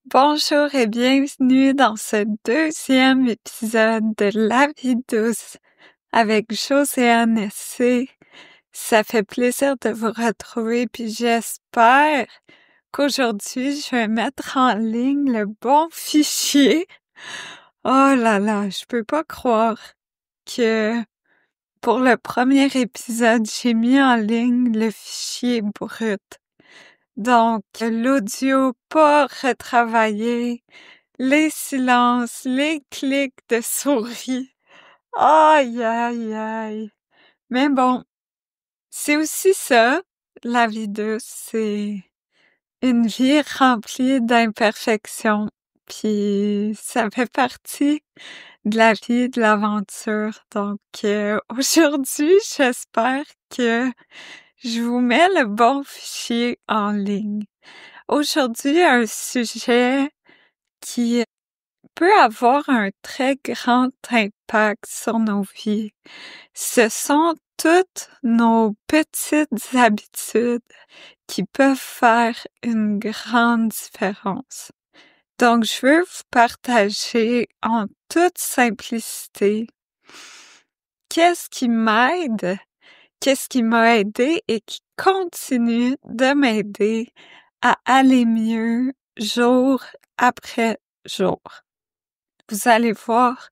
Bonjour et bienvenue dans ce deuxième épisode de La vie douce avec Josiane Essé. Ça fait plaisir de vous retrouver, puis j'espère qu'aujourd'hui, je vais mettre en ligne le bon fichier. Oh là là, je peux pas croire que pour le premier épisode, j'ai mis en ligne le fichier brut. Donc, l'audio pas retravaillé, les silences, les clics de souris. Aïe, aïe, aïe. Mais bon, c'est aussi ça, la vie douce, c'est une vie remplie d'imperfections. Puis ça fait partie de la vie, de l'aventure. Donc aujourd'hui, j'espère que je vous mets le bon fichier en ligne. Aujourd'hui, un sujet qui peut avoir un très grand impact sur nos vies. Ce sont toutes nos petites habitudes qui peuvent faire une grande différence. Donc, je veux vous partager en toute simplicité qu'est-ce qui m'aide, qu'est-ce qui m'a aidé et qui continue de m'aider à aller mieux jour après jour. Vous allez voir,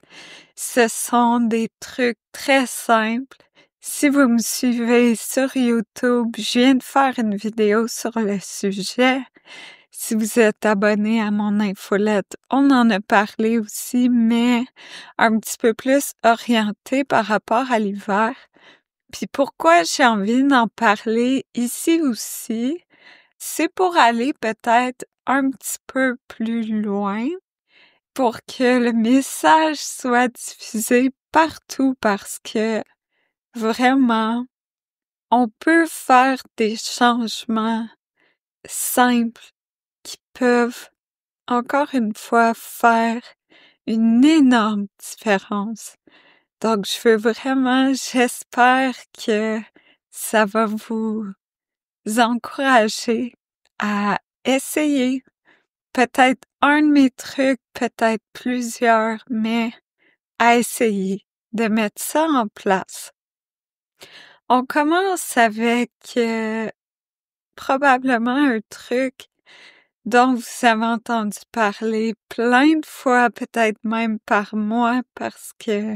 ce sont des trucs très simples. Si vous me suivez sur YouTube, je viens de faire une vidéo sur le sujet. Si vous êtes abonné à mon infolette, on en a parlé aussi, mais un petit peu plus orienté par rapport à l'hiver. Puis pourquoi j'ai envie d'en parler ici aussi, c'est pour aller peut-être un petit peu plus loin, pour que le message soit diffusé partout parce que vraiment, on peut faire des changements simples qui peuvent, encore une fois, faire une énorme différence. Donc, j'espère que ça va vous encourager à essayer peut-être un de mes trucs, peut-être plusieurs, mais à essayer de mettre ça en place. On commence avec probablement un truc dont vous avez entendu parler plein de fois, peut-être même par moi, parce que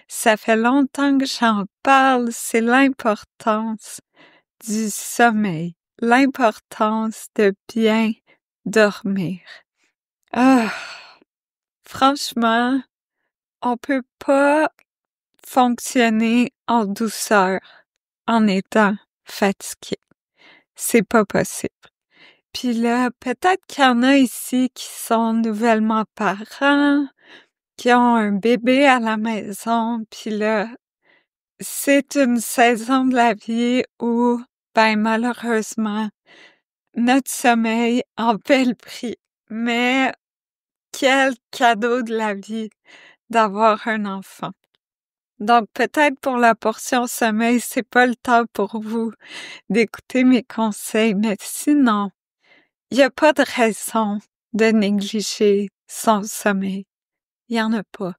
ça fait longtemps que j'en parle, c'est l'importance du sommeil, l'importance de bien dormir. Ah, franchement, on peut pas fonctionner en douceur en étant fatigué. C'est pas possible. Puis là, peut-être qu'il y en a ici qui sont nouvellement parents, qui ont un bébé à la maison, puis là, c'est une saison de la vie où, ben malheureusement, notre sommeil en paie le prix. Mais quel cadeau de la vie d'avoir un enfant. Donc peut-être pour la portion sommeil, c'est pas le temps pour vous d'écouter mes conseils, mais sinon, il y a pas de raison de négliger son sommeil. Il y en a pas.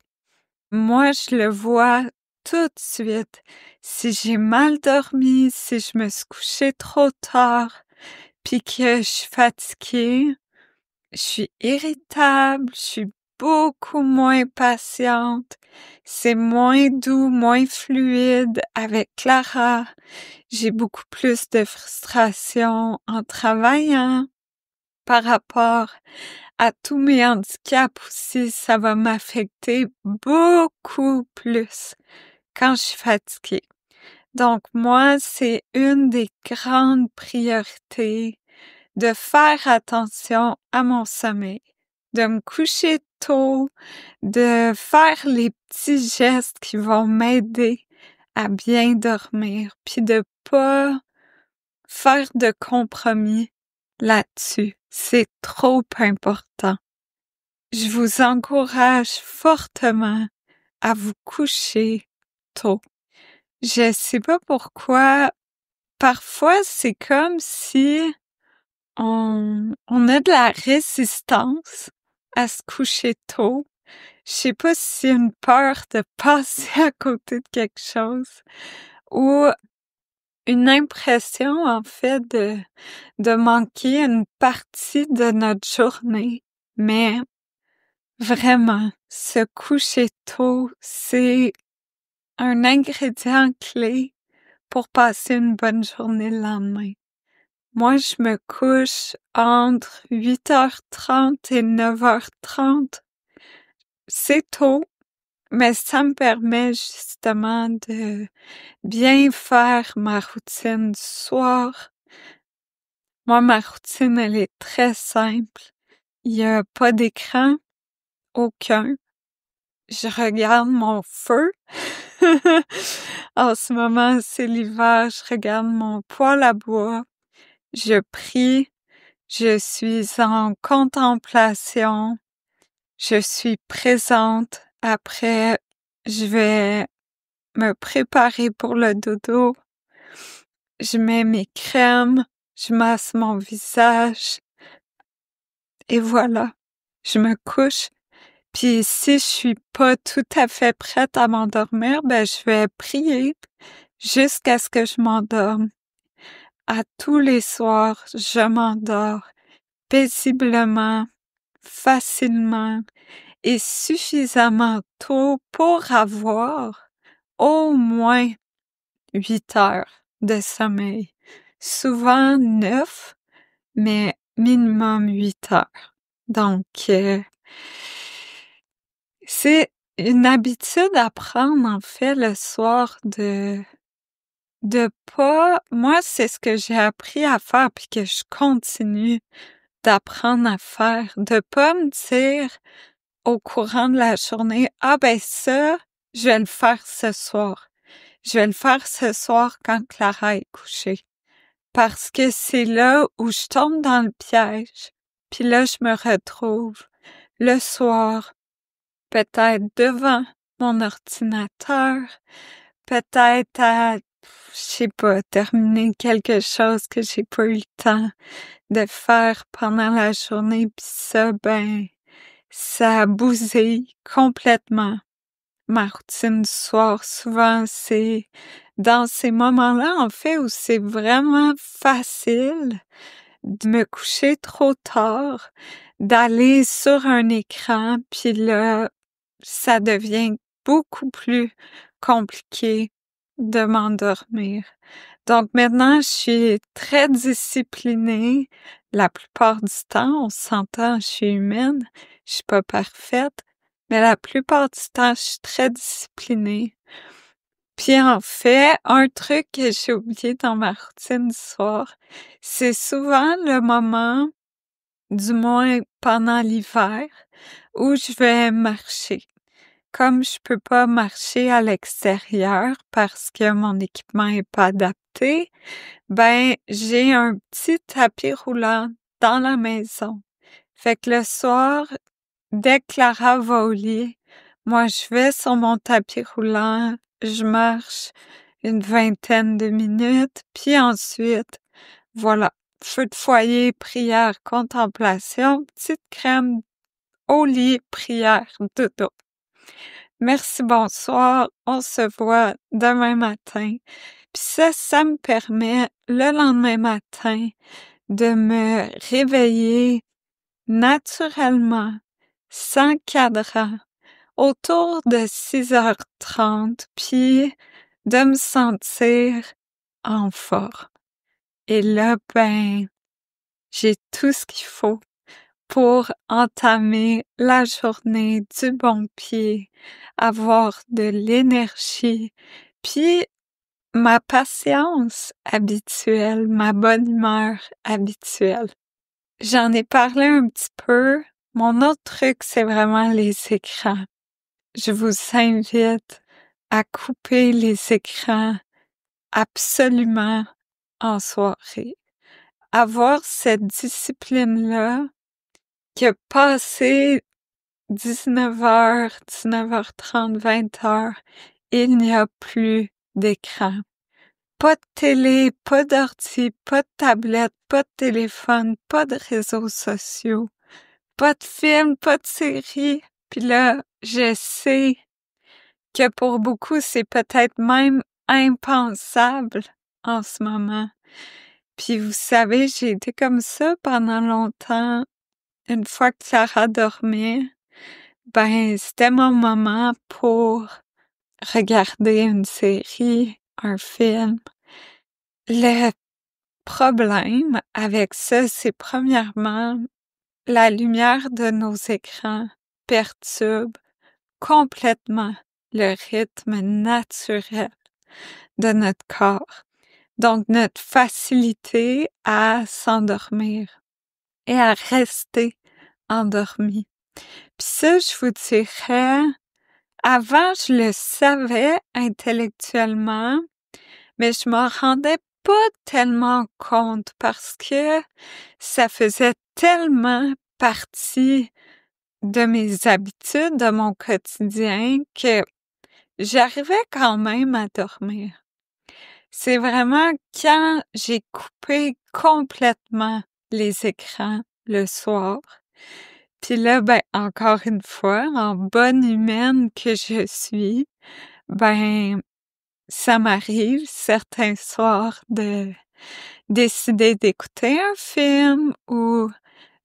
Moi, je le vois tout de suite. Si j'ai mal dormi, si je me suis couchée trop tard, puis que je suis fatiguée, je suis irritable, je suis beaucoup moins patiente, c'est moins doux, moins fluide avec Clara. J'ai beaucoup plus de frustration en travaillant par rapport à tous mes handicaps aussi. Ça va m'affecter beaucoup plus quand je suis fatiguée. Donc moi, c'est une des grandes priorités de faire attention à mon sommeil, de me coucher tôt, de faire les petits gestes qui vont m'aider à bien dormir, puis de pas faire de compromis là-dessus. C'est trop important. Je vous encourage fortement à vous coucher tôt. Je sais pas pourquoi, parfois c'est comme si on a de la résistance à se coucher tôt. Je sais pas si c'est une peur de passer à côté de quelque chose ou une impression, en fait, de manquer une partie de notre journée. Mais vraiment, se coucher tôt, c'est un ingrédient clé pour passer une bonne journée le lendemain. Moi, je me couche entre 8h30 et 9h30. C'est tôt, mais ça me permet justement de bien faire ma routine du soir. Moi, ma routine, elle est très simple. Il y a pas d'écran, aucun. Je regarde mon feu. En ce moment, c'est l'hiver, je regarde mon poêle à bois. Je prie. Je suis en contemplation. Je suis présente. Après, je vais me préparer pour le dodo. Je mets mes crèmes. Je masse mon visage. Et voilà. Je me couche. Puis si je suis pas tout à fait prête à m'endormir, ben je vais prier jusqu'à ce que je m'endorme. À tous les soirs, je m'endors paisiblement, facilement et suffisamment tôt pour avoir au moins 8 heures de sommeil. Souvent 9, mais minimum 8 heures. Donc, c'est une habitude à prendre, en fait, le soir de pas, moi, c'est ce que j'ai appris à faire puis que je continue d'apprendre à faire, de pas me dire au courant de la journée, ah ben ça, je vais le faire ce soir. Je vais le faire ce soir quand Clara est couchée. Parce que c'est là où je tombe dans le piège. Puis là, je me retrouve le soir, peut-être devant mon ordinateur, peut-être à, je sais pas, terminer quelque chose que j'ai pas eu le temps de faire pendant la journée, pis ça, ben, ça bousille complètement ma routine du soir. Souvent, c'est dans ces moments-là, en fait, où c'est vraiment facile de me coucher trop tard, d'aller sur un écran, puis là, ça devient beaucoup plus compliqué de m'endormir. Donc maintenant, je suis très disciplinée la plupart du temps. On s'entend, je suis humaine, je suis pas parfaite, mais la plupart du temps, je suis très disciplinée. Puis en fait, un truc que j'ai oublié dans ma routine du soir, c'est souvent le moment, du moins pendant l'hiver, où je vais marcher. Comme je peux pas marcher à l'extérieur parce que mon équipement est pas adapté, ben, j'ai un petit tapis roulant dans la maison. Fait que le soir, dès que Clara va au lit, moi, je vais sur mon tapis roulant, je marche une vingtaine de minutes, puis ensuite, voilà, feu de foyer, prière, contemplation, petite crème au lit, prière, dodo. Merci, bonsoir, on se voit demain matin. Puis ça me permet le lendemain matin de me réveiller naturellement, sans cadran, autour de 6h30, puis de me sentir en forme. Et là, ben, j'ai tout ce qu'il faut pour entamer la journée du bon pied, avoir de l'énergie, puis ma patience habituelle, ma bonne humeur habituelle. J'en ai parlé un petit peu. Mon autre truc, c'est vraiment les écrans. Je vous invite à couper les écrans absolument en soirée. Avoir cette discipline-là que passer 19h, 19h30, 20h, il n'y a plus d'écran. pas de télé, pas d'ordi, pas de tablette, pas de téléphone, pas de réseaux sociaux, pas de films, pas de séries. Puis là, je sais que pour beaucoup, c'est peut-être même impensable en ce moment. Puis vous savez, j'ai été comme ça pendant longtemps. Une fois que Clara dormait, ben c'était mon moment pour regarder une série, un film. Le problème avec ça, c'est premièrement, la lumière de nos écrans perturbe complètement le rythme naturel de notre corps. Donc, notre facilité à s'endormir et à rester endormi. Puis ça, je vous dirais, avant, je le savais intellectuellement, mais je m'en rendais pas tellement compte parce que ça faisait tellement partie de mes habitudes, de mon quotidien, que j'arrivais quand même à dormir. C'est vraiment quand j'ai coupé complètement les écrans le soir. Puis là, ben, encore une fois, en bonne humaine que je suis, ben, ça m'arrive certains soirs de décider d'écouter un film ou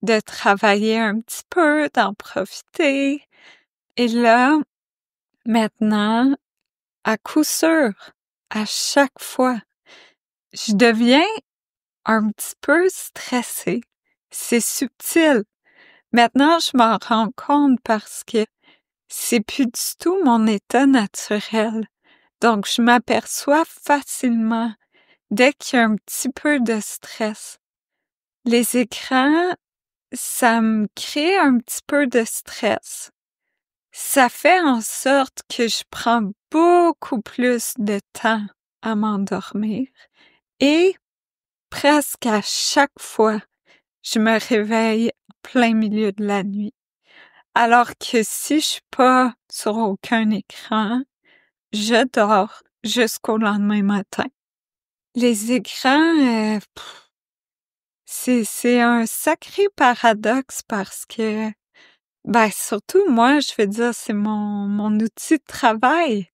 de travailler un petit peu, d'en profiter. Et là, maintenant, à coup sûr, à chaque fois, je deviens un petit peu stressée. C'est subtil. Maintenant, je m'en rends compte parce que c'est plus du tout mon état naturel. Donc, je m'aperçois facilement dès qu'il y a un petit peu de stress. Les écrans, ça me crée un petit peu de stress. Ça fait en sorte que je prends beaucoup plus de temps à m'endormir et presque à chaque fois, je me réveille en plein milieu de la nuit. Alors que si je suis pas sur aucun écran, je dors jusqu'au lendemain matin. Les écrans, c'est un sacré paradoxe parce que, ben, surtout moi, je veux dire, c'est mon outil de travail.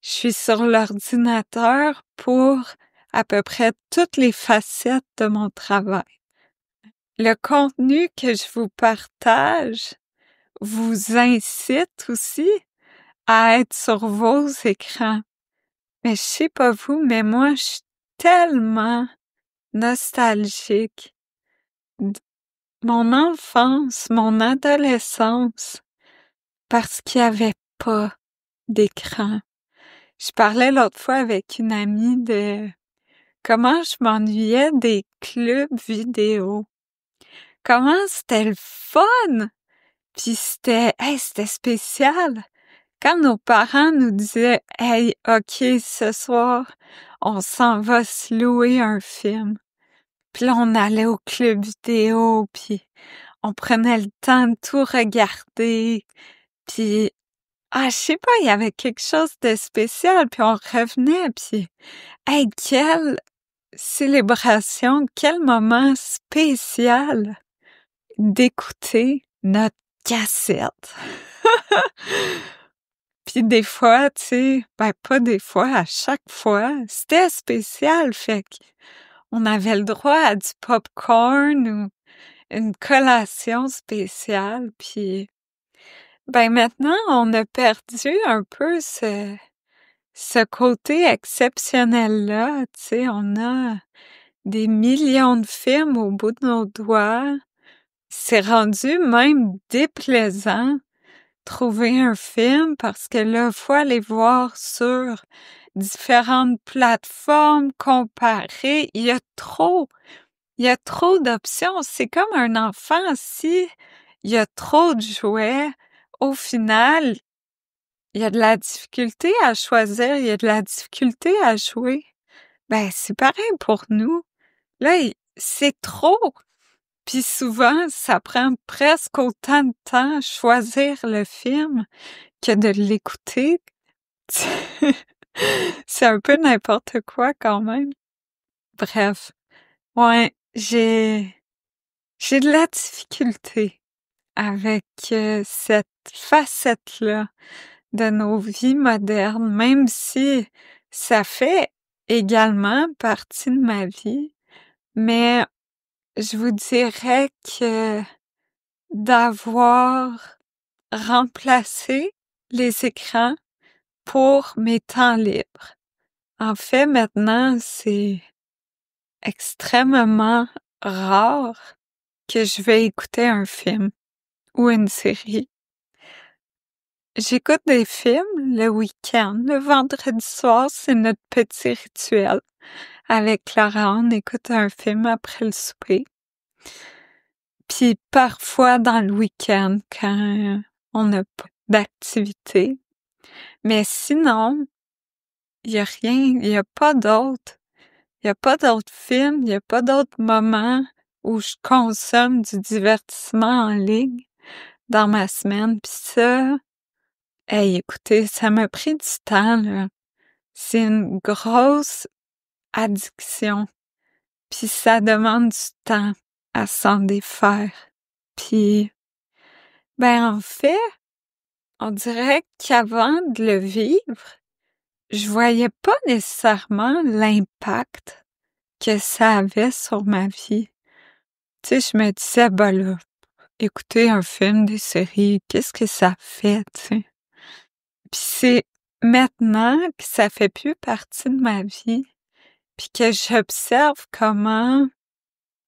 Je suis sur l'ordinateur pour à peu près toutes les facettes de mon travail. Le contenu que je vous partage vous incite aussi à être sur vos écrans. Mais je sais pas vous, mais moi, je suis tellement nostalgique de mon enfance, mon adolescence, parce qu'il y avait pas d'écran. Je parlais l'autre fois avec une amie de comment je m'ennuyais des clubs vidéo. Comment c'était le fun! Puis c'était spécial. Quand nos parents nous disaient « Hey, OK, ce soir, on s'en va se louer un film. » Puis là, on allait au club vidéo, puis on prenait le temps de tout regarder. Puis, je sais pas, il y avait quelque chose de spécial. Puis on revenait, puis hey, quelle célébration, quel moment spécial d'écouter notre cassette. Puis des fois, tu sais, ben pas des fois, à chaque fois, c'était spécial, fait qu'on avait le droit à du popcorn ou une collation spéciale, puis ben maintenant, on a perdu un peu ce côté exceptionnel-là, tu sais, on a des millions de films au bout de nos doigts. C'est rendu même déplaisant trouver un film parce que là, faut aller voir sur différentes plateformes, comparer. Il y a trop d'options. C'est comme un enfant, si il y a trop de jouets, au final, il y a de la difficulté à choisir, il y a de la difficulté à jouer. Ben, c'est pareil pour nous. Là, c'est trop. Puis souvent, ça prend presque autant de temps à choisir le film que de l'écouter. C'est un peu n'importe quoi quand même. Bref, ouais, j'ai de la difficulté avec cette facette-là de nos vies modernes, même si ça fait également partie de ma vie, mais je vous dirais que d'avoir remplacé les écrans pour mes temps libres. En fait, maintenant, c'est extrêmement rare que je vais écouter un film ou une série. J'écoute des films le week-end. Le vendredi soir, c'est notre petit rituel. Avec Clara, on écoute un film après le souper. Puis parfois dans le week-end, quand on n'a pas d'activité. Mais sinon, il y a rien, il y a pas d'autre. Il y a pas d'autres films, il y a pas d'autres moments où je consomme du divertissement en ligne dans ma semaine. Puis ça, hey, écoutez, ça m'a pris du temps, là. C'est une grosse addiction. Puis ça demande du temps à s'en défaire. Puis, ben en fait, on dirait qu'avant de le vivre, je voyais pas nécessairement l'impact que ça avait sur ma vie. Tu sais, je me disais, bah là, écouter un film, des séries, qu'est-ce que ça fait, tu sais? Puis c'est maintenant que ça fait plus partie de ma vie, puis que j'observe comment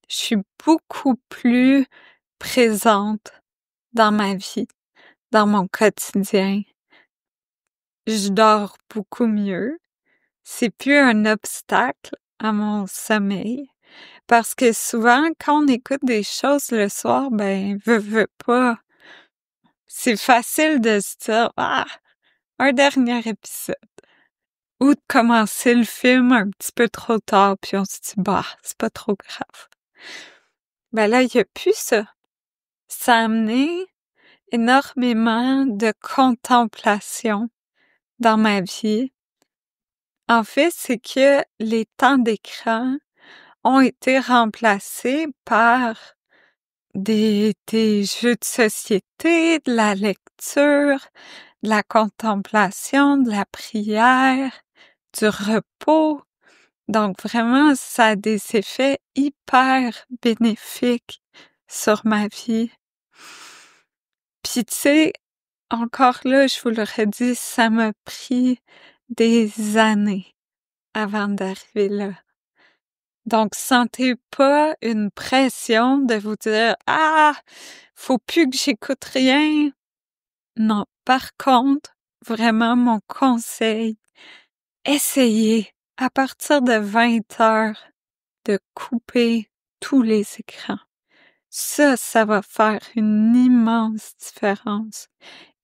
je suis beaucoup plus présente dans ma vie, dans mon quotidien. Je dors beaucoup mieux. C'est plus un obstacle à mon sommeil. Parce que souvent, quand on écoute des choses le soir, ben, veut pas. C'est facile de se dire, ah, un dernier épisode. Ou de commencer le film un petit peu trop tard, puis on se dit, bah, c'est pas trop grave. Ben là, il y a plus ça. Ça a amené énormément de contemplation dans ma vie. En fait, c'est que les temps d'écran ont été remplacés par des jeux de société, de la lecture, de la contemplation, de la prière, du repos. Donc vraiment, ça a des effets hyper bénéfiques sur ma vie. Puis tu sais, encore là, je vous le redis, ça m'a pris des années avant d'arriver là. Donc, sentez pas une pression de vous dire, ah, faut plus que j'écoute rien. Non. Par contre, vraiment, mon conseil, essayez à partir de 20 heures de couper tous les écrans. Ça va faire une immense différence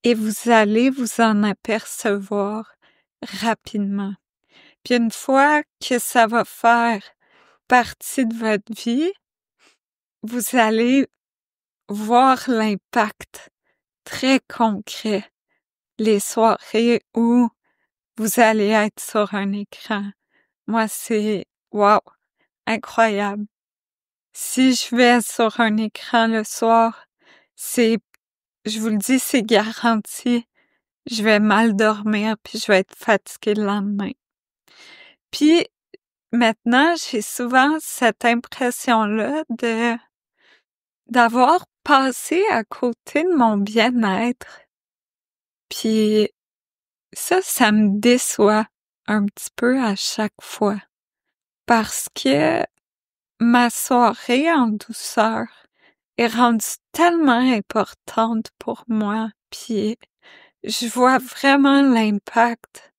et vous allez vous en apercevoir rapidement. Puis une fois que ça va faire partie de votre vie, vous allez voir l'impact très concret les soirées où vous allez être sur un écran. Moi, c'est wow, incroyable. Si je vais sur un écran le soir, je vous le dis, c'est garanti. Je vais mal dormir puis je vais être fatiguée le lendemain. Puis maintenant, j'ai souvent cette impression-là d'avoir passé à côté de mon bien-être. Puis ça me déçoit un petit peu à chaque fois. Parce que ma soirée en douceur est rendue tellement importante pour moi. Puis je vois vraiment l'impact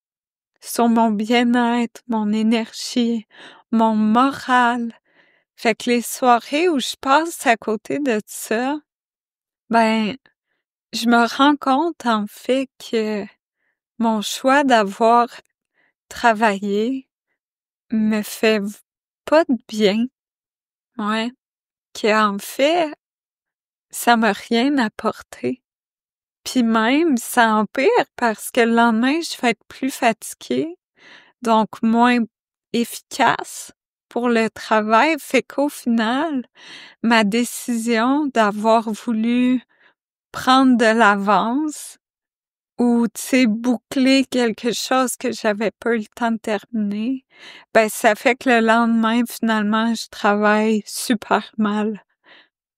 sur mon bien-être, mon énergie, mon moral. Fait que les soirées où je passe à côté de ça, ben, je me rends compte en fait que mon choix d'avoir travaillé me fait pas de bien. Ouais. Qu'en fait, ça m'a rien apporté. Puis même, ça empire parce que le lendemain, je vais être plus fatiguée. donc moins efficace pour le travail, fait qu'au final, ma décision d'avoir voulu prendre de l'avance ou, tu sais, boucler quelque chose que j'avais pas eu le temps de terminer, ben ça fait que le lendemain, finalement, je travaille super mal.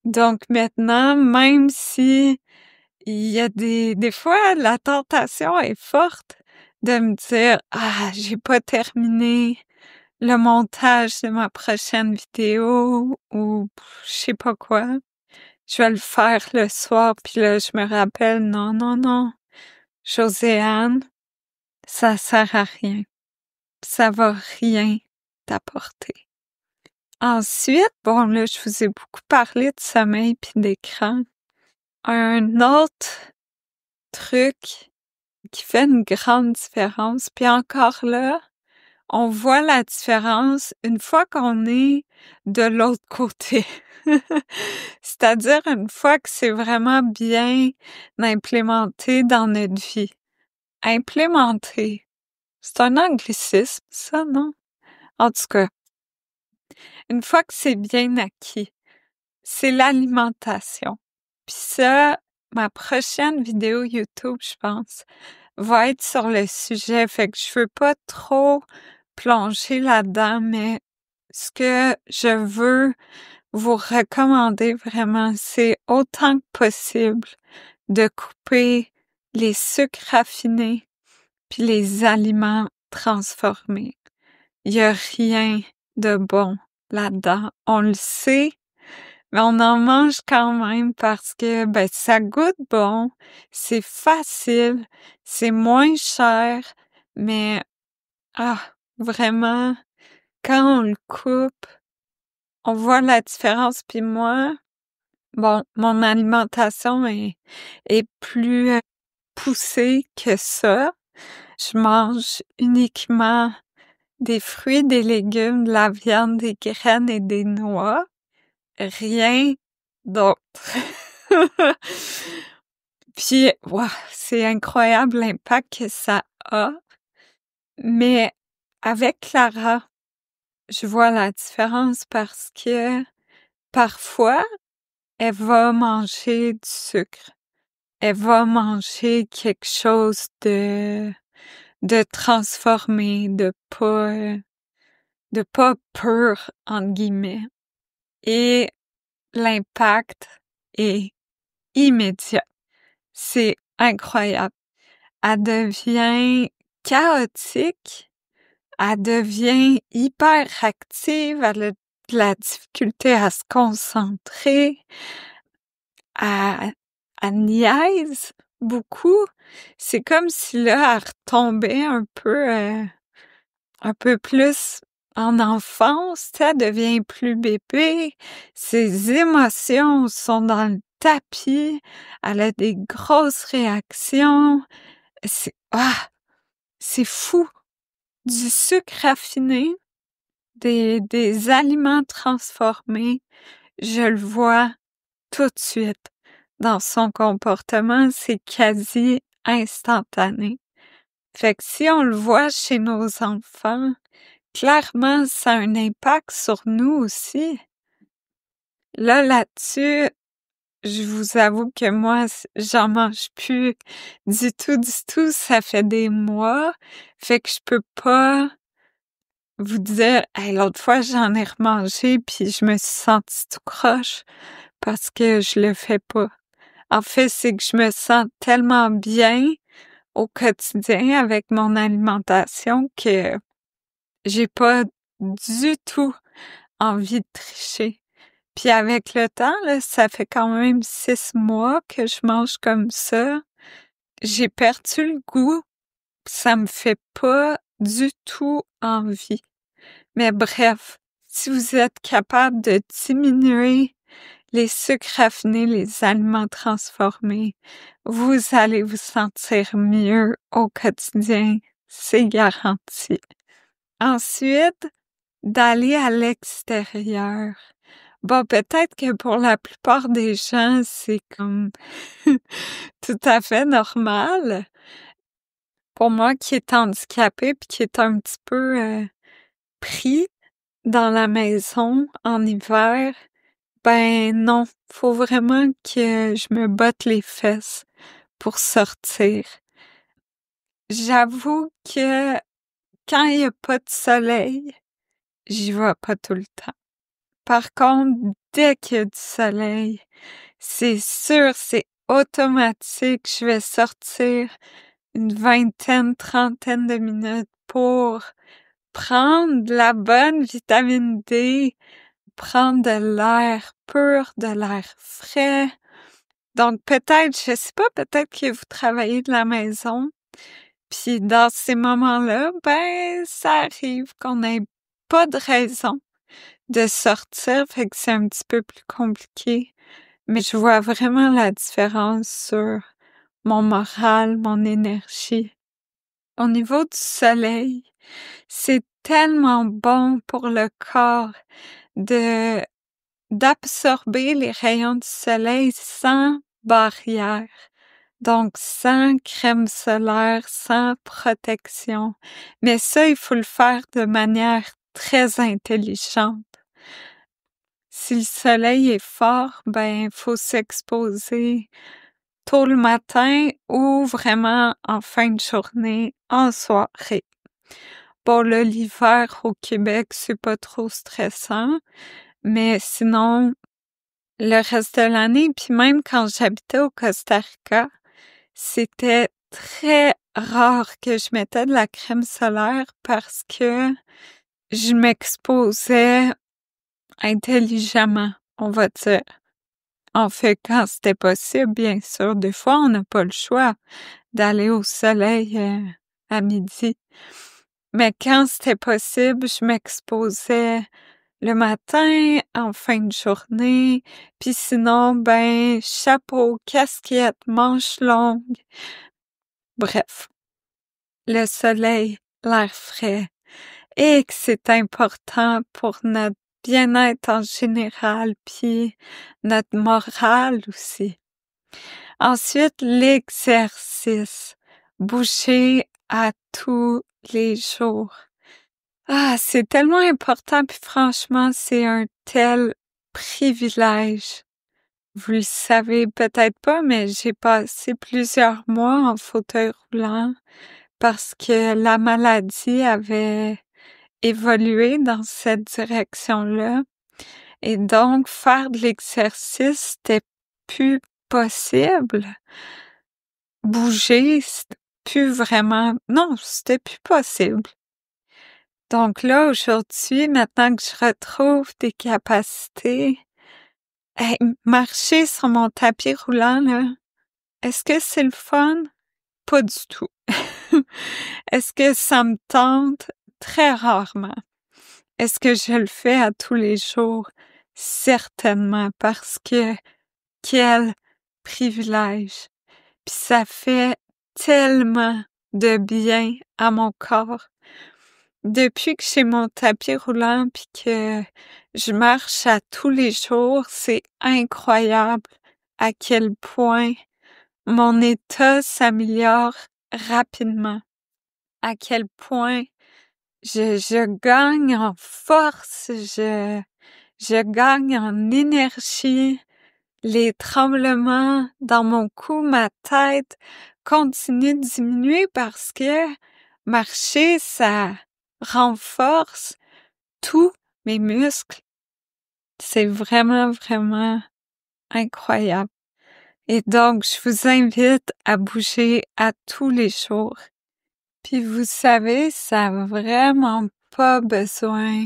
Donc maintenant, même si il y a des fois, la tentation est forte de me dire: «Ah, j'ai pas terminé le montage de ma prochaine vidéo» ou je sais pas quoi. Je vais le faire le soir, puis là, je me rappelle: «Non, non, non, Joséanne, ça sert à rien. Ça va rien t'apporter». Ensuite, bon là, je vous ai beaucoup parlé de sommeil puis d'écran. Un autre truc qui fait une grande différence, puis encore là, on voit la différence une fois qu'on est de l'autre côté. C'est-à-dire une fois que c'est vraiment bien implémenté dans notre vie. Implémenté, c'est un anglicisme, ça, non? En tout cas, une fois que c'est bien acquis, c'est l'alimentation. Puis ça, ma prochaine vidéo YouTube, je pense, va être sur le sujet, fait que je veux pas trop plonger là-dedans, mais ce que je veux vous recommander vraiment, c'est autant que possible de couper les sucres raffinés puis les aliments transformés. Il y a rien de bon là-dedans. On le sait, mais on en mange quand même parce que ben ça goûte bon, c'est facile, c'est moins cher, mais vraiment, quand on le coupe, on voit la différence. Puis moi, bon, mon alimentation est plus poussée que ça. Je mange uniquement des fruits, des légumes, de la viande, des graines et des noix. Rien d'autre. Puis, waouh, c'est incroyable l'impact que ça a. Mais avec Clara, je vois la différence parce que parfois, elle va manger du sucre. Elle va manger quelque chose de transformé, de pas pur, entre guillemets. Et l'impact est immédiat. C'est incroyable. Elle devient chaotique, elle devient hyperactive, elle a de la difficulté à se concentrer, elle niaise beaucoup. C'est comme si là, elle retombait un peu plus en enfance, tu sais, elle devient plus bébé, ses émotions sont dans le tapis, elle a des grosses réactions. C'est fou! Du sucre raffiné, des aliments transformés, je le vois tout de suite dans son comportement, c'est quasi instantané. Fait que si on le voit chez nos enfants, clairement, ça a un impact sur nous aussi. Là-dessus, je vous avoue que moi, j'en mange plus du tout, ça fait des mois, fait que je peux pas vous dire: «Hey, l'autre fois, j'en ai remangé puis je me suis sentie tout croche», parce que je le fais pas. En fait, c'est que je me sens tellement bien au quotidien avec mon alimentation que j'ai pas du tout envie de tricher. Puis avec le temps, là, ça fait quand même 6 mois que je mange comme ça. J'ai perdu le goût, ça me fait pas du tout envie. Mais bref, si vous êtes capable de diminuer les sucres raffinés, les aliments transformés, vous allez vous sentir mieux au quotidien, c'est garanti. Ensuite, d'aller à l'extérieur. Bon, peut-être que pour la plupart des gens, c'est comme tout à fait normal. pour moi qui est handicapé puis qui est un petit peu pris dans la maison en hiver, ben non, faut vraiment que je me botte les fesses pour sortir. J'avoue que quand il y a pas de soleil, j'y vais pas tout le temps. Par contre, dès qu'il y a du soleil, c'est sûr, c'est automatique, je vais sortir une vingtaine, trentaine de minutes pour prendre de la bonne vitamine D, prendre de l'air pur, de l'air frais. Donc peut-être, je sais pas, peut-être que vous travaillez de la maison, puis dans ces moments-là, ben ça arrive qu'on n'ait pas de raison de sortir, fait que c'est un petit peu plus compliqué. Mais je vois vraiment la différence sur mon moral, mon énergie. Au niveau du soleil, c'est tellement bon pour le corps de d'absorber les rayons du soleil sans barrière. Donc, sans crème solaire, sans protection. Mais ça, il faut le faire de manière très intelligente. Si le soleil est fort, ben, faut s'exposer tôt le matin ou vraiment en fin de journée, en soirée. Bon, là, l'hiver au Québec, c'est pas trop stressant, mais sinon, le reste de l'année, puis même quand j'habitais au Costa Rica, c'était très rare que je mettais de la crème solaire parce que je m'exposais intelligemment, on va dire. En fait, quand c'était possible, bien sûr, des fois, on n'a pas le choix d'aller au soleil à midi. Mais quand c'était possible, je m'exposais le matin, en fin de journée, puis sinon, ben, chapeau, casquette, manches longues. Bref, le soleil, l'air frais, et que c'est important pour notre bien-être en général, puis notre morale aussi. Ensuite, l'exercice. Bouger à tous les jours. Ah, c'est tellement important, puis franchement, c'est un tel privilège. Vous le savez peut-être pas, mais j'ai passé plusieurs mois en fauteuil roulant parce que la maladie avait évolué dans cette direction-là. Et donc, faire de l'exercice, c'était plus possible. Bouger, c'était plus vraiment... Non, c'était plus possible. Donc là, aujourd'hui, maintenant que je retrouve des capacités, hey, marcher sur mon tapis roulant, là, est-ce que c'est le fun? Pas du tout. Est-ce que ça me tente? Très rarement. Est-ce que je le fais à tous les jours? Certainement, parce que quel privilège. Puis ça fait tellement de bien à mon corps. Depuis que j'ai mon tapis roulant puis que je marche à tous les jours, c'est incroyable à quel point mon état s'améliore rapidement. À quel point je gagne en force, je gagne en énergie. Les tremblements dans mon cou, ma tête continuent de diminuer parce que marcher, ça renforce tous mes muscles. C'est vraiment, vraiment incroyable. Et donc, je vous invite à bouger à tous les jours. Puis vous savez, ça n'a vraiment pas besoin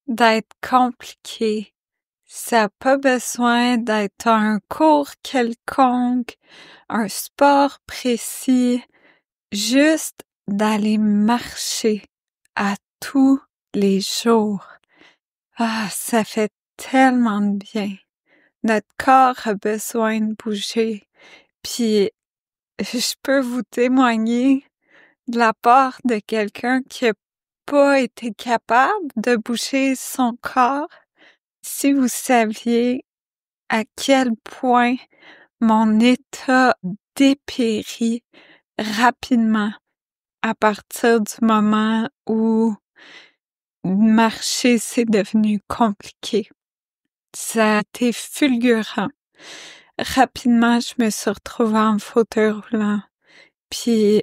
d'être compliqué. Ça n'a pas besoin d'être un cours quelconque, un sport précis, juste d'aller marcher à tous les jours. Ah, ça fait tellement de bien. Notre corps a besoin de bouger. Puis, je peux vous témoigner de la part de quelqu'un qui n'a pas été capable de bouger son corps. Si vous saviez à quel point mon état dépérit rapidement à partir du moment où marcher, c'est devenu compliqué. Ça a été fulgurant. Rapidement, je me suis retrouvée en fauteuil roulant. Puis,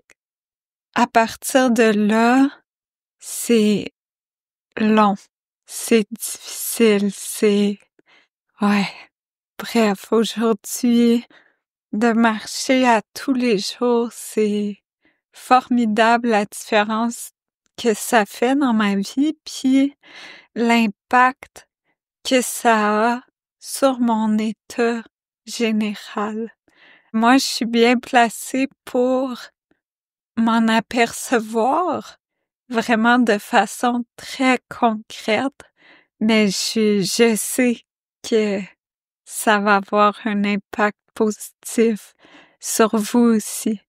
à partir de là, c'est long, c'est difficile, ouais. Bref, aujourd'hui, de marcher à tous les jours, c'est formidable la différence que ça fait dans ma vie, puis l'impact que ça a sur mon état général. Moi, je suis bien placée pour m'en apercevoir vraiment de façon très concrète, mais je sais que ça va avoir un impact positif sur vous aussi.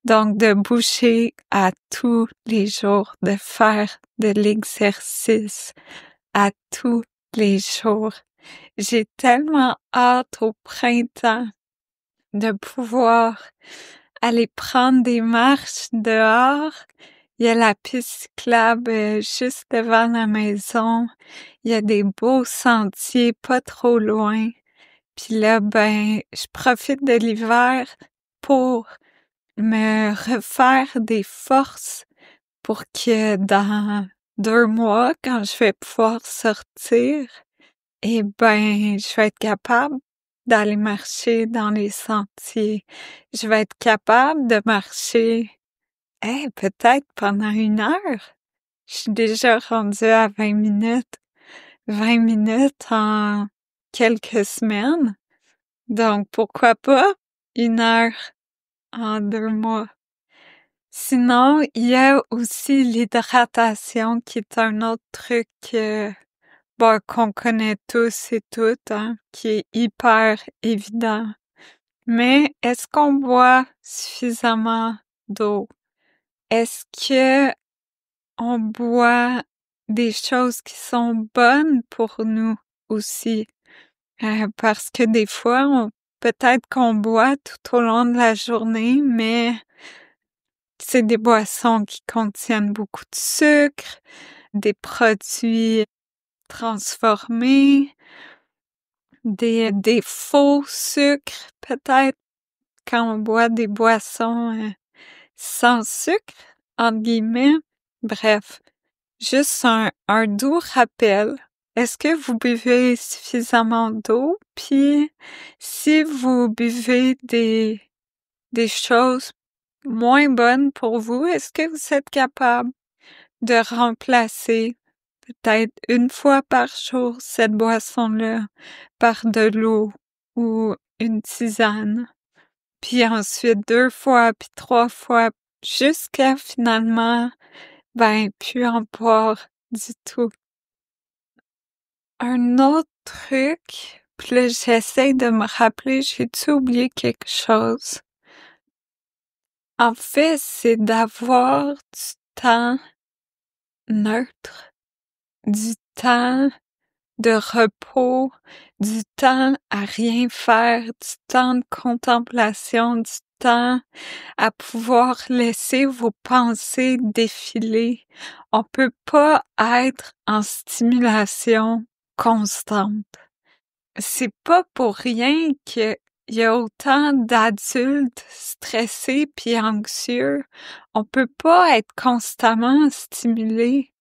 Donc, de bouger à tous les jours, de faire de l'exercice à tous les jours. J'ai tellement hâte au printemps de pouvoir aller prendre des marches dehors. Il y a la piste cyclable juste devant la maison. Il y a des beaux sentiers pas trop loin. Puis là, ben, je profite de l'hiver pour me refaire des forces pour que dans 2 mois, quand je vais pouvoir sortir, eh ben, je vais être capable d'aller marcher dans les sentiers. Je vais être capable de marcher, peut-être pendant 1 heure. Je suis déjà rendue à 20 minutes. 20 minutes en quelques semaines. Donc, pourquoi pas 1 heure en 2 mois? Sinon, il y a aussi l'hydratation qui est un autre truc qu'on connaît tous et toutes, hein, qui est hyper évident. Mais est-ce qu'on boit suffisamment d'eau? Est-ce que on boit des choses qui sont bonnes pour nous aussi? Parce que des fois, peut-être qu'on boit tout au long de la journée, mais c'est des boissons qui contiennent beaucoup de sucre, des produits transformés, des faux sucres, peut-être, quand on boit des boissons sans sucre, entre guillemets. Bref, juste un doux rappel. Est-ce que vous buvez suffisamment d'eau? Puis, si vous buvez des choses moins bonnes pour vous, est-ce que vous êtes capable de remplacer peut-être 1 fois par jour cette boisson-là par de l'eau ou une tisane? Puis ensuite 2 fois, puis 3 fois, jusqu'à finalement, plus en boire du tout. Un autre truc, puis là, j'essaie de me rappeler, j'ai-tu oublié quelque chose? En fait, c'est d'avoir du temps neutre, du temps de repos, du temps à rien faire, du temps de contemplation, du temps à pouvoir laisser vos pensées défiler. On peut pas être en stimulation constante. C'est pas pour rien qu'il y a autant d'adultes stressés puis anxieux. On peut pas être constamment stimulé.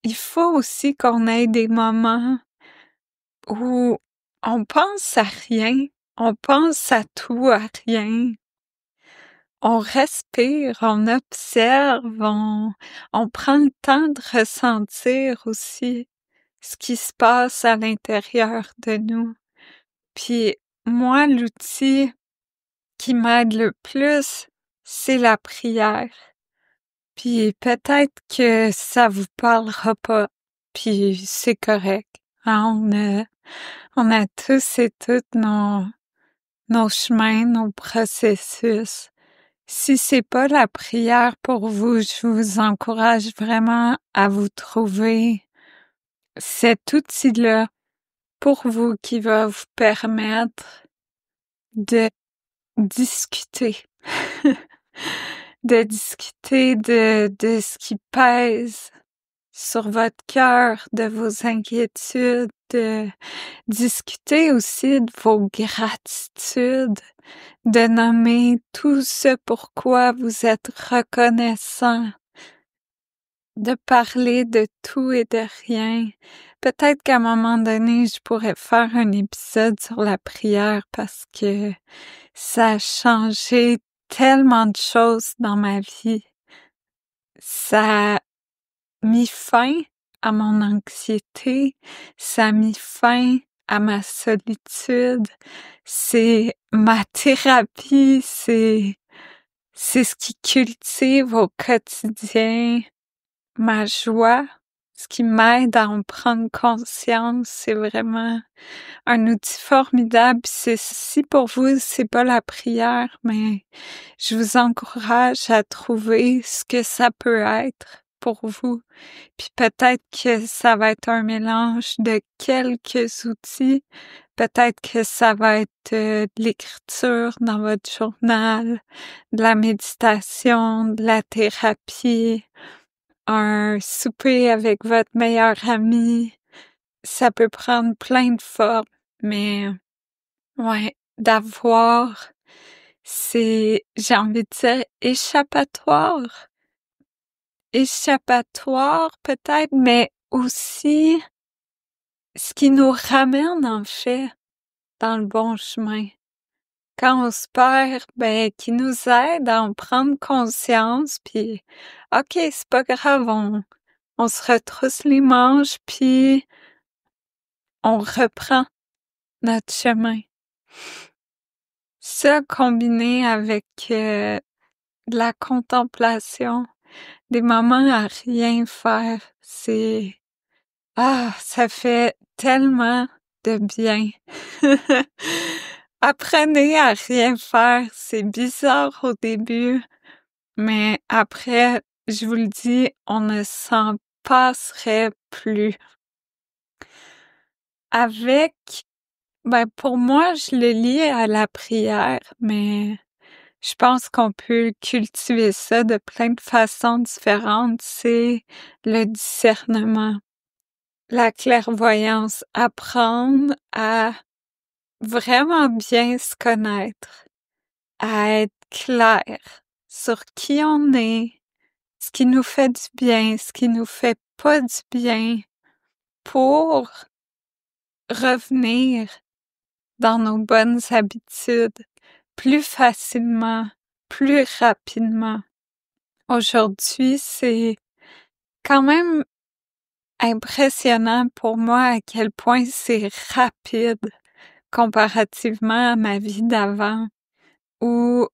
Il faut aussi qu'on ait des moments où on pense à rien, on pense à tout, à rien. On respire, on observe, on prend le temps de ressentir aussi ce qui se passe à l'intérieur de nous. Puis moi, l'outil qui m'aide le plus, c'est la prière. Puis peut-être que ça vous parlera pas, puis c'est correct. Hein, on a tous et toutes nos chemins, nos processus. Si c'est pas la prière pour vous, je vous encourage vraiment à vous trouver cet outil-là pour vous qui va vous permettre de discuter, de discuter de ce qui pèse sur votre cœur, de vos inquiétudes, de discuter aussi de vos gratitudes, de nommer tout ce pourquoi vous êtes reconnaissant, de parler de tout et de rien. Peut-être qu'à un moment donné, je pourrais faire un épisode sur la prière parce que ça a changé tellement de choses dans ma vie. Ça a mis fin à mon anxiété, ça a mis fin à ma solitude. C'est ma thérapie, c'est ce qui cultive au quotidien ma joie, ce qui m'aide à en prendre conscience. C'est vraiment un outil formidable. Si pour vous, c'est pas la prière, mais je vous encourage à trouver ce que ça peut être pour vous. Puis peut-être que ça va être un mélange de quelques outils. Peut-être que ça va être de l'écriture dans votre journal, de la méditation, de la thérapie, un souper avec votre meilleur ami. Ça peut prendre plein de formes, mais ouais, d'avoir j'ai envie de dire échappatoire. Échappatoire peut-être, mais aussi ce qui nous ramène en fait dans le bon chemin. Quand on se perd, ben qui nous aide à en prendre conscience, puis ok, c'est pas grave, on se retrousse les manches, puis on reprend notre chemin. Ça combiné avec de la contemplation, des moments à rien faire, ça fait tellement de bien. Apprenez à rien faire, c'est bizarre au début, mais après, je vous le dis, on ne s'en passerait plus. Pour moi, je le lie à la prière, mais je pense qu'on peut cultiver ça de plein de façons différentes. C'est le discernement, la clairvoyance, apprendre à vraiment bien se connaître, à être clair sur qui on est, ce qui nous fait du bien, ce qui nous fait pas du bien, pour revenir dans nos bonnes habitudes plus facilement, plus rapidement. Aujourd'hui, c'est quand même impressionnant pour moi à quel point c'est rapide comparativement à ma vie d'avant, où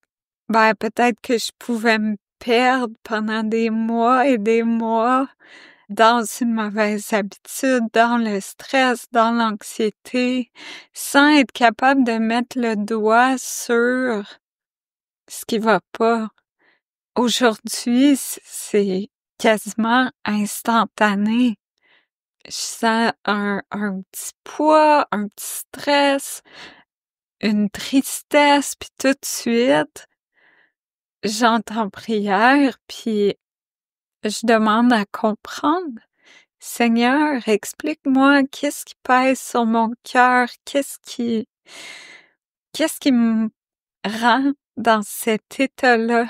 peut-être que je pouvais me perdre pendant des mois et des mois dans une mauvaise habitude, dans le stress, dans l'anxiété, sans être capable de mettre le doigt sur ce qui va pas. Aujourd'hui, c'est quasiment instantané. Je sens un petit poids, un petit stress, une tristesse, puis tout de suite, j'entends prière, puis je demande à comprendre. Seigneur, explique-moi qu'est-ce qui pèse sur mon cœur, qu'est-ce qui me rend dans cet état-là.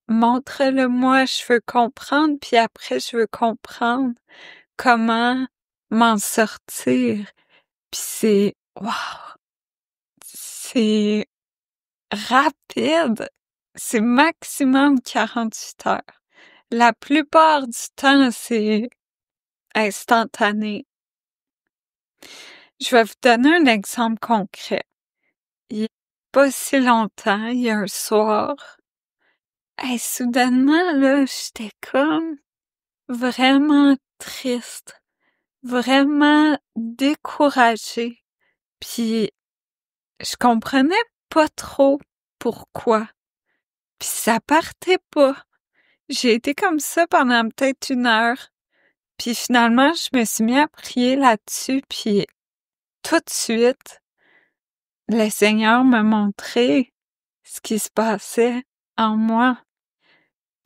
Montre-le-moi, je veux comprendre, puis après je veux comprendre comment m'en sortir. Puis c'est rapide. C'est maximum 48 heures. La plupart du temps, c'est instantané. Je vais vous donner un exemple concret. Il y a pas si longtemps, il y a un soir, soudainement, là, j'étais comme vraiment triste, vraiment découragée. Puis je comprenais pas trop pourquoi. Puis ça partait pas. J'ai été comme ça pendant peut-être 1 heure. Puis finalement, je me suis mis à prier là-dessus, puis tout de suite, le Seigneur m'a montré ce qui se passait en moi.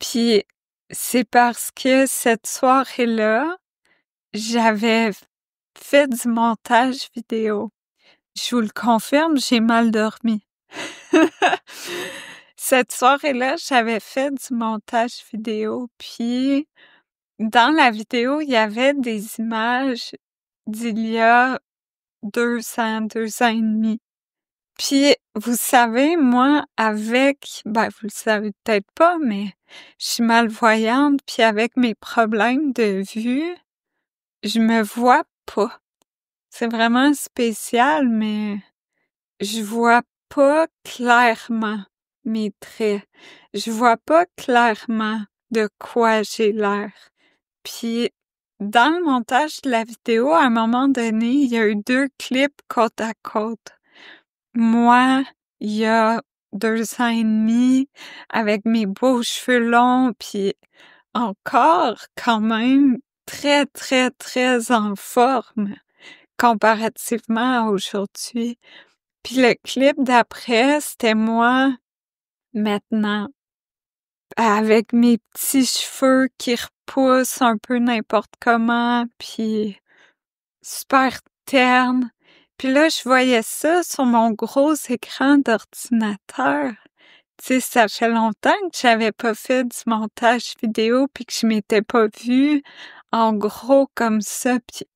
Puis c'est parce que cette soirée-là, j'avais fait du montage vidéo. Je vous le confirme, j'ai mal dormi. Cette soirée-là, j'avais fait du montage vidéo, puis dans la vidéo, il y avait des images d'il y a 2 ans et demi. Puis, vous savez, moi, vous le savez peut-être pas, mais je suis malvoyante, puis avec mes problèmes de vue, je me vois pas. C'est vraiment spécial, mais je vois pas clairement mes traits. Je vois pas clairement de quoi j'ai l'air. Puis, dans le montage de la vidéo, à un moment donné, il y a eu 2 clips côte à côte. Moi, il y a 2 ans et demi, avec mes beaux cheveux longs, puis encore quand même très, très, très en forme comparativement à aujourd'hui. Puis le clip d'après, c'était moi maintenant, avec mes petits cheveux qui repoussent un peu n'importe comment, puis super terne. Puis là, je voyais ça sur mon gros écran d'ordinateur. Tu sais, ça fait longtemps que j'avais pas fait du montage vidéo puis que je m'étais pas vue en gros comme ça. Puis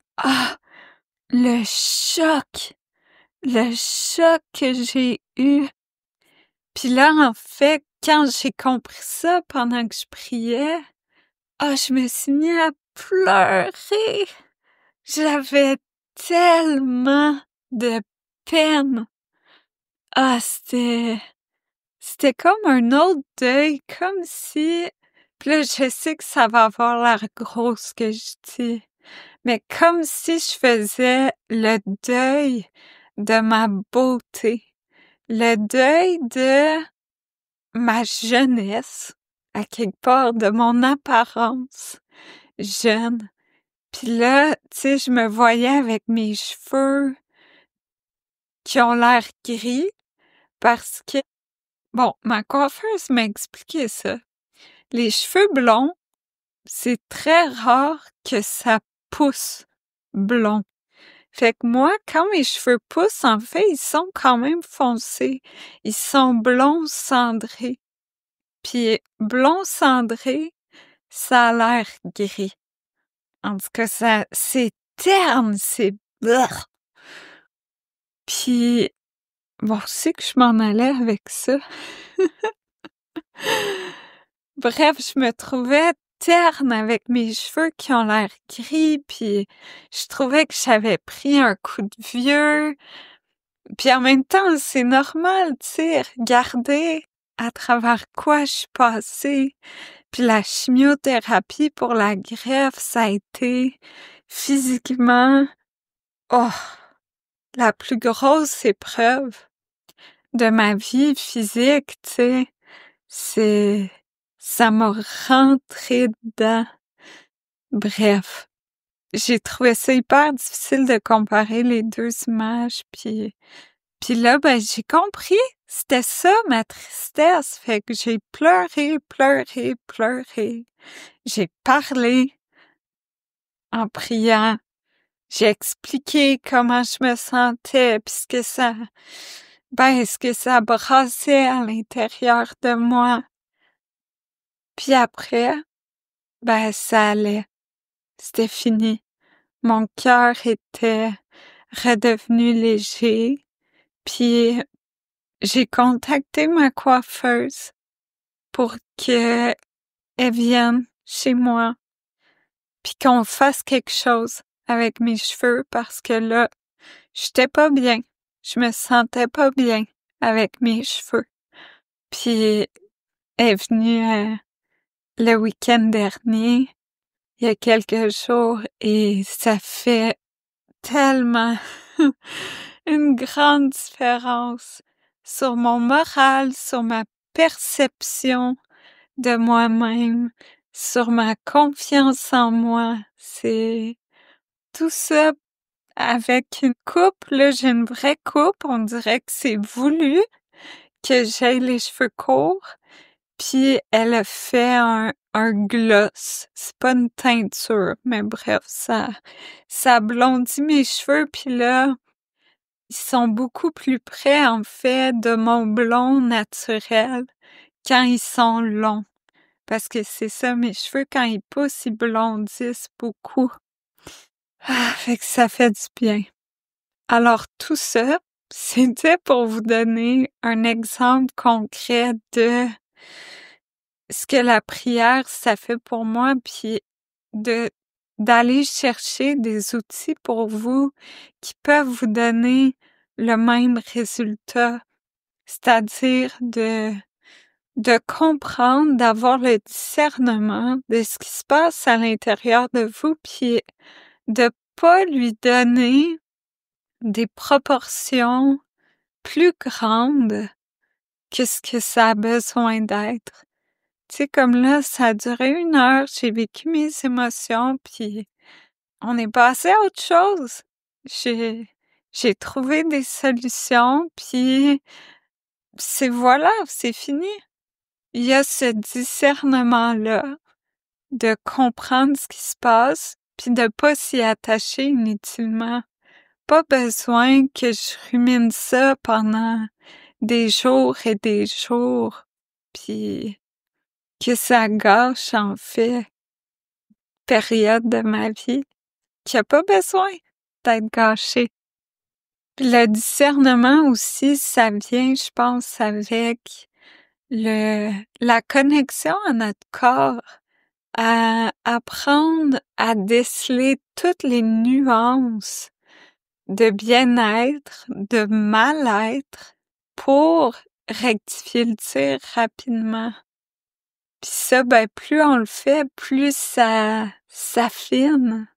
le choc! Le choc que j'ai eu. Puis là, en fait, quand j'ai compris ça pendant que je priais, je me suis mis à pleurer. J'avais tellement de peine. C'était comme un autre deuil, comme si, puis là, je sais que ça va avoir l'air gros ce que je dis, mais comme si je faisais le deuil de ma beauté, le deuil de ma jeunesse, à quelque part, de mon apparence jeune. Puis là, tu sais, je me voyais avec mes cheveux qui ont l'air gris parce que, bon, ma coiffeuse m'a expliqué ça. Les cheveux blonds, c'est très rare que ça pousse blond. Fait que moi, quand mes cheveux poussent, en fait, ils sont quand même foncés. Ils sont blonds cendrés. Puis blond cendré, ça a l'air gris. En tout cas, c'est terne, c'est brrr. Puis bon, c'est que je m'en allais avec ça. Bref, je me trouvais terne avec mes cheveux qui ont l'air gris, puis je trouvais que j'avais pris un coup de vieux. Puis en même temps, c'est normal, tu sais, regarder à travers quoi je suis passée. Puis la chimiothérapie pour la greffe, ça a été physiquement, oh, la plus grosse épreuve de ma vie physique, tu sais. Ça m'a rentré dedans. Bref, j'ai trouvé ça hyper difficile de comparer les 2 images, puis là, ben, j'ai compris, c'était ça ma tristesse, fait que j'ai pleuré, pleuré, pleuré. J'ai parlé en priant. J'ai expliqué comment je me sentais, puis ce que ça brassait à l'intérieur de moi. Puis après, ben, ça allait. C'était fini. Mon cœur était redevenu léger, puis j'ai contacté ma coiffeuse pour qu'elle vienne chez moi, puis qu'on fasse quelque chose avec mes cheveux parce que là, j'étais pas bien. Je me sentais pas bien avec mes cheveux. Puis elle est venue le week-end dernier, il y a quelques jours, et ça fait tellement une grande différence sur mon moral, sur ma perception de moi-même, sur ma confiance en moi. C'est tout ça avec une coupe. Là, j'ai une vraie coupe. On dirait que c'est voulu que j'aie les cheveux courts. Puis elle a fait un gloss. C'est pas une teinture, mais bref, ça blondit mes cheveux. Puis là, ils sont beaucoup plus près, en fait, de mon blond naturel quand ils sont longs. Parce que c'est ça, mes cheveux, quand ils poussent, ils blondissent beaucoup. Fait que ça fait du bien. Alors tout ça, c'était pour vous donner un exemple concret de ce que la prière, ça fait pour moi, puis d'aller chercher des outils pour vous qui peuvent vous donner le même résultat, c'est-à-dire de comprendre, d'avoir le discernement de ce qui se passe à l'intérieur de vous, puis de pas lui donner des proportions plus grandes que ce que ça a besoin d'être. Tu sais, comme là, ça a duré 1 heure, j'ai vécu mes émotions, puis on est passé à autre chose. J'ai trouvé des solutions, puis voilà, c'est fini. Il y a ce discernement-là de comprendre ce qui se passe, puis de pas s'y attacher inutilement. Pas besoin que je rumine ça pendant des jours et des jours, puis que ça gâche, en fait, période de ma vie qui a pas besoin d'être gâchée. Puis le discernement aussi, ça vient, je pense, avec la connexion à notre corps, à apprendre à déceler toutes les nuances de bien-être, de mal-être pour rectifier le tir rapidement. Puis ça, ben, plus on le fait, plus ça s'affine.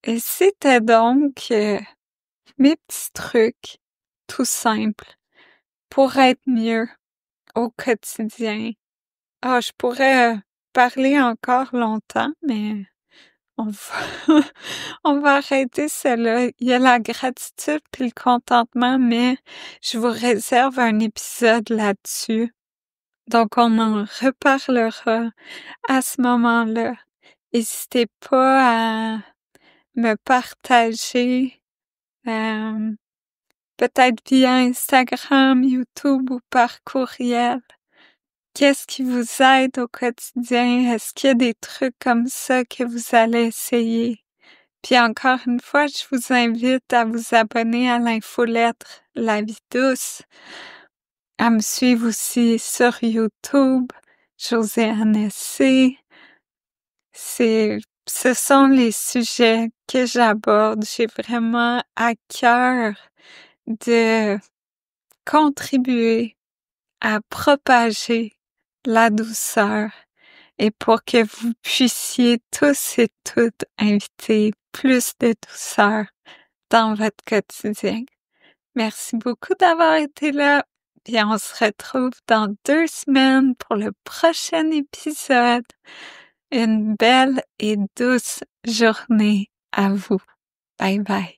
Et c'était donc mes petits trucs tout simples pour être mieux au quotidien. Ah, je pourrais parler encore longtemps, mais on va, on va arrêter cela. Il y a la gratitude puis le contentement, mais je vous réserve un épisode là-dessus. Donc, on en reparlera à ce moment-là. N'hésitez pas à me partager, peut-être via Instagram, YouTube ou par courriel. Qu'est-ce qui vous aide au quotidien? Est-ce qu'il y a des trucs comme ça que vous allez essayer? Puis encore une fois, je vous invite à vous abonner à l'infolettre La Vie Douce, à me suivre aussi sur YouTube, Josiane S.C. Ce sont les sujets que j'aborde. J'ai vraiment à cœur de contribuer à propager la douceur et pour que vous puissiez tous et toutes inviter plus de douceur dans votre quotidien. Merci beaucoup d'avoir été là. Et on se retrouve dans 2 semaines pour le prochain épisode. Une belle et douce journée à vous. Bye bye.